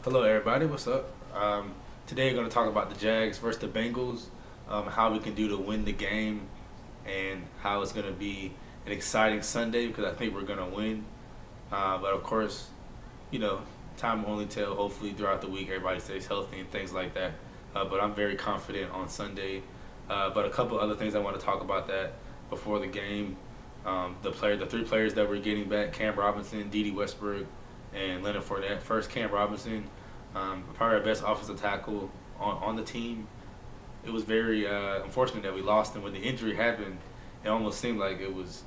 Hello, everybody. What's up? Today, we're going to talk about the Jags versus the Bengals, how we can do to win the game, and how it's going to be an exciting Sunday because I think we're going to win. But of course, you know, time will only tell. Hopefully, throughout the week, everybody stays healthy and things like that. But I'm very confident on Sunday. But a couple other things I want to talk about that before the game. The three players that we're getting back: Cam Robinson, Dede Westbrook, and Leonard Fournette. First, Cam Robinson, probably our best offensive tackle on the team. It was very unfortunate that we lost him when the injury happened. It almost seemed like it was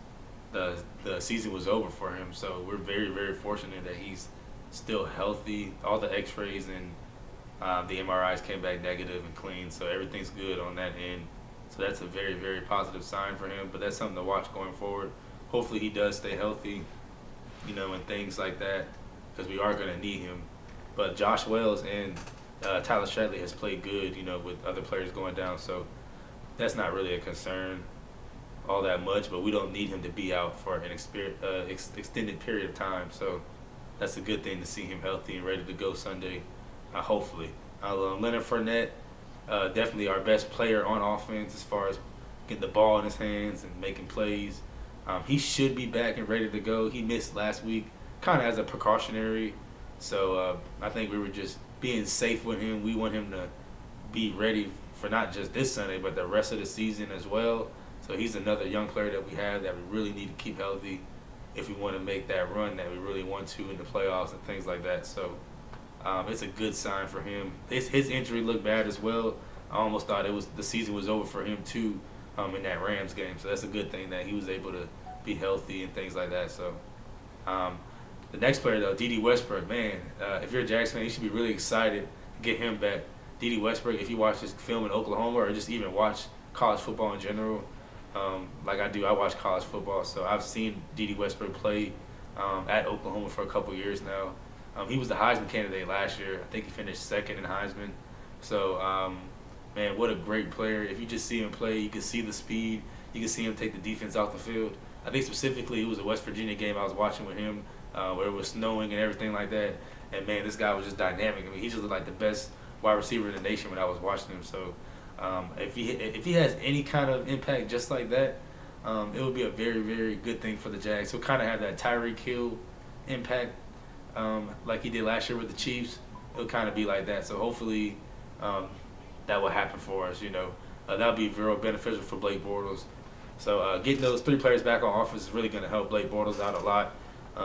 the season was over for him. So we're very fortunate that he's still healthy. All the X-rays and the MRIs came back negative and clean, so everything's good on that end. So that's a very positive sign for him. But that's something to watch going forward. Hopefully he does stay healthy, and things like that, because we are going to need him. But Josh Wells and Tyler Stradley has played good, with other players going down. So that's not really a concern all that much, but we don't need him to be out for an extended period of time. So that's a good thing to see him healthy and ready to go Sunday, hopefully. Leonard Fournette, definitely our best player on offense as far as getting the ball in his hands and making plays. He should be back and ready to go. He missed last week kind of as a precautionary. So I think we were just being safe with him. We want him to be ready for not just this Sunday, but the rest of the season as well. So he's another young player that we have that we really need to keep healthy if we want to make that run that we really want to in the playoffs and things like that. So it's a good sign for him. His injury looked bad as well. I almost thought the season was over for him too in that Rams game. So that's a good thing that he was able to be healthy and things like that. So the next player though, Dede Westbrook, man, if you're a Jags fan, you should be really excited to get him back. Dede Westbrook, if you watch his film in Oklahoma or just even watch college football in general, like I do, I watch college football, so I've seen Dede Westbrook play at Oklahoma for a couple years now. He was the Heisman candidate last year. I think he finished second in Heisman. So, man, what a great player. If you just see him play, you can see the speed. You can see him take the defense off the field. I think specifically it was a West Virginia game I was watching with him where it was snowing and everything like that. And, man, this guy was just dynamic. I mean, he just looked like the best wide receiver in the nation when I was watching him. So, if he has any kind of impact just like that, it would be a very good thing for the Jags. He'll kind of have that Tyreek Hill impact like he did last year with the Chiefs. It'll kind of be like that. So hopefully that will happen for us. That'll be very beneficial for Blake Bortles. So getting those three players back on offense is really going to help Blake Bortles out a lot.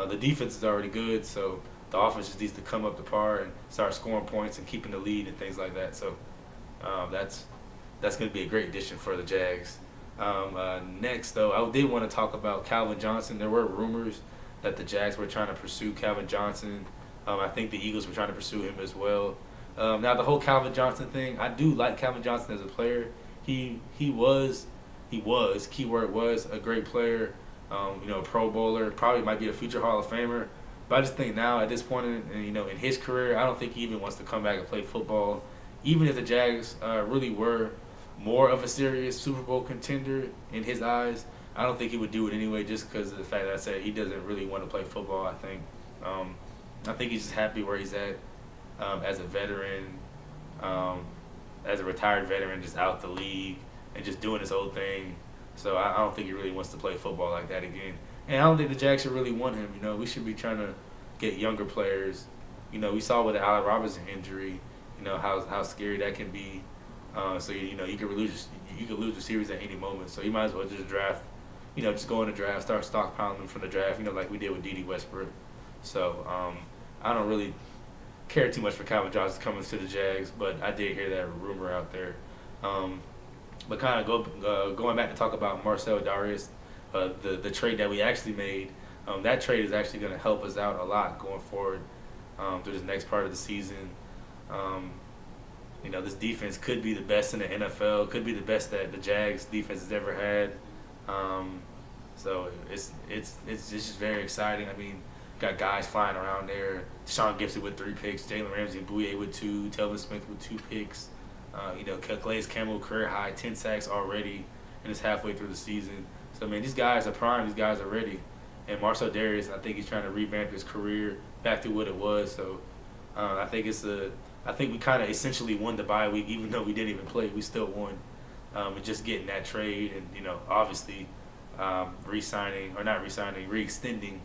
The defense is already good, so the offense just needs to come up to par and start scoring points and keeping the lead and things like that. So that's going to be a great addition for the Jags. Next, though, I did want to talk about Calvin Johnson. There were rumors that the Jags were trying to pursue Calvin Johnson. I think the Eagles were trying to pursue him as well. Now, the whole Calvin Johnson thing, I do like Calvin Johnson as a player. He was, keyword was, a great player, a Pro Bowler, probably might be a future Hall of Famer. But I just think now, at this point in his career, I don't think he even wants to come back and play football. Even if the Jags really were more of a serious Super Bowl contender in his eyes, I don't think he would do it anyway just because of the fact that I said he doesn't really want to play football, I think he's just happy where he's at as a veteran, as a retired veteran, just out the league and just doing his old thing. So I don't think he really wants to play football like that again. And I don't think the Jags should really want him. We should be trying to get younger players. We saw with the Allen Robinson injury, how scary that can be. So you could lose the series at any moment. So you might as well just draft, just go in the draft, start stockpiling them from the draft, like we did with Dede Westbrook. So I don't really care too much for Calvin Johnson coming to the Jags, but I did hear that rumor out there. But kind of going back to talk about Marcel Darius, the trade that we actually made, that trade is actually going to help us out a lot going forward through this next part of the season. This defense could be the best in the NFL, could be the best that the Jags defense has ever had. So it's just very exciting. I mean, got guys flying around there. Sean Gibson with 3 picks, Jalen Ramsey and Bouye with 2, Telvin Smith with 2 picks. Calais Campbell career high 10 sacks already, and it's halfway through the season. So man, these guys are prime. These guys are ready. And Marcel Darius, I think he's trying to revamp his career back to what it was. So I think we kind of essentially won the bye week, even though we didn't even play. We still won. And just getting that trade, and obviously, re-signing or not re-signing, re-extending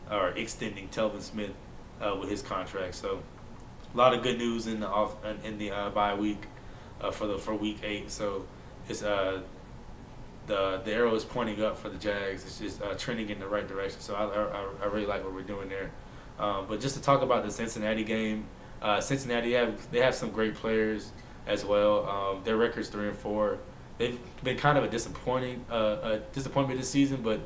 or extending Telvin Smith with his contract. So a lot of good news in the bye week for week 8. So it's the arrow is pointing up for the Jags. It's just trending in the right direction. So I really like what we're doing there. But just to talk about the Cincinnati game, Cincinnati they have some great players as well. Their record's 3-4. They've been kind of a disappointment this season, but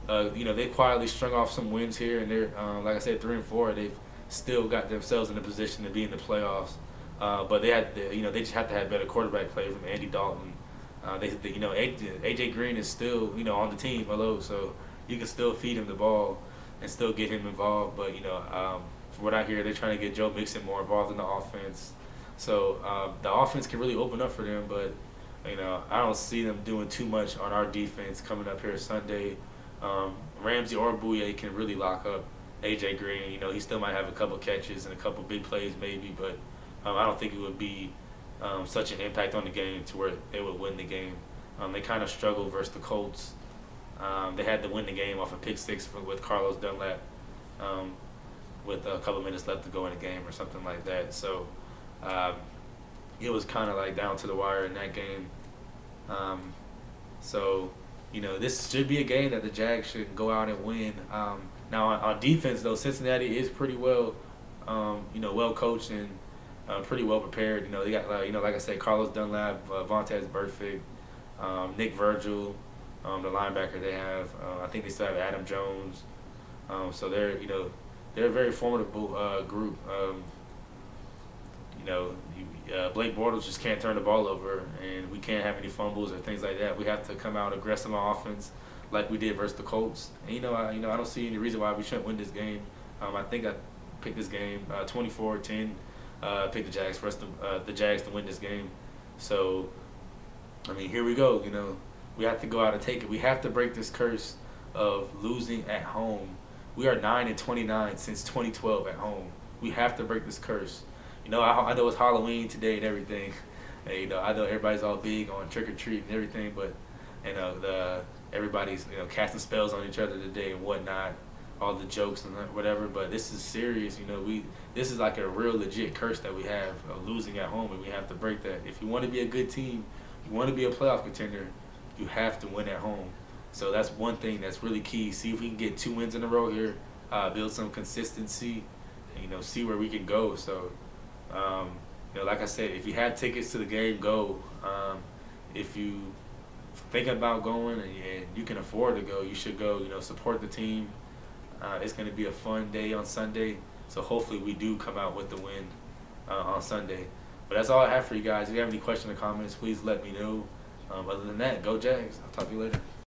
they quietly strung off some wins here, and they're like I said, 3-4. They've still got themselves in a position to be in the playoffs. But they just have to have better quarterback play from Andy Dalton. AJ Green is still on the team, so you can still feed him the ball and still get him involved. But from what I hear, they're trying to get Joe Mixon more involved in the offense. So the offense can really open up for them, but I don't see them doing too much on our defense coming up here Sunday. Ramsey or Bouye can really lock up AJ Green. He still might have a couple catches and a couple big plays maybe, but I don't think it would be such an impact on the game to where they would win the game. They kind of struggled versus the Colts. They had to win the game off a pick six with Carlos Dunlap with a couple minutes left to go in the game or something like that. So it was kind of like down to the wire in that game. This should be a game that the Jags should go out and win. Now on defense though, Cincinnati is pretty well, well coached and pretty well prepared. They got like I said, Carlos Dunlap, Vontaze Burfict, Nick Virgil, the linebacker they have. I think they still have Adam Jones. So they're a very formidable group. Blake Bortles just can't turn the ball over, and we can't have any fumbles or things like that. We have to come out aggressive on offense like we did versus the Colts. And I don't see any reason why we shouldn't win this game. I think I picked this game 24-10. Picked the Jags the Jags to win this game. So here we go. We have to go out and take it. We have to break this curse of losing at home. We are 9-29 since 2012 at home. We have to break this curse. I know it's Halloween today and everything. And, I know everybody's all big on trick or treat and everything, but everybody's casting spells on each other today and whatnot, all the jokes and whatever. But this is serious. This is like a real legit curse that we have of losing at home, and we have to break that. If you want to be a good team, you want to be a playoff contender, you have to win at home. So that's one thing that's really key. See if we can get 2 wins in a row here, build some consistency, and see where we can go. So. Like I said, if you have tickets to the game, go. If you thinking about going and you can afford to go, you should go. Support the team. It's going to be a fun day on Sunday. So hopefully we do come out with the win on Sunday. But that's all I have for you guys. If you have any questions or comments, please let me know. Other than that, go Jags. I'll talk to you later.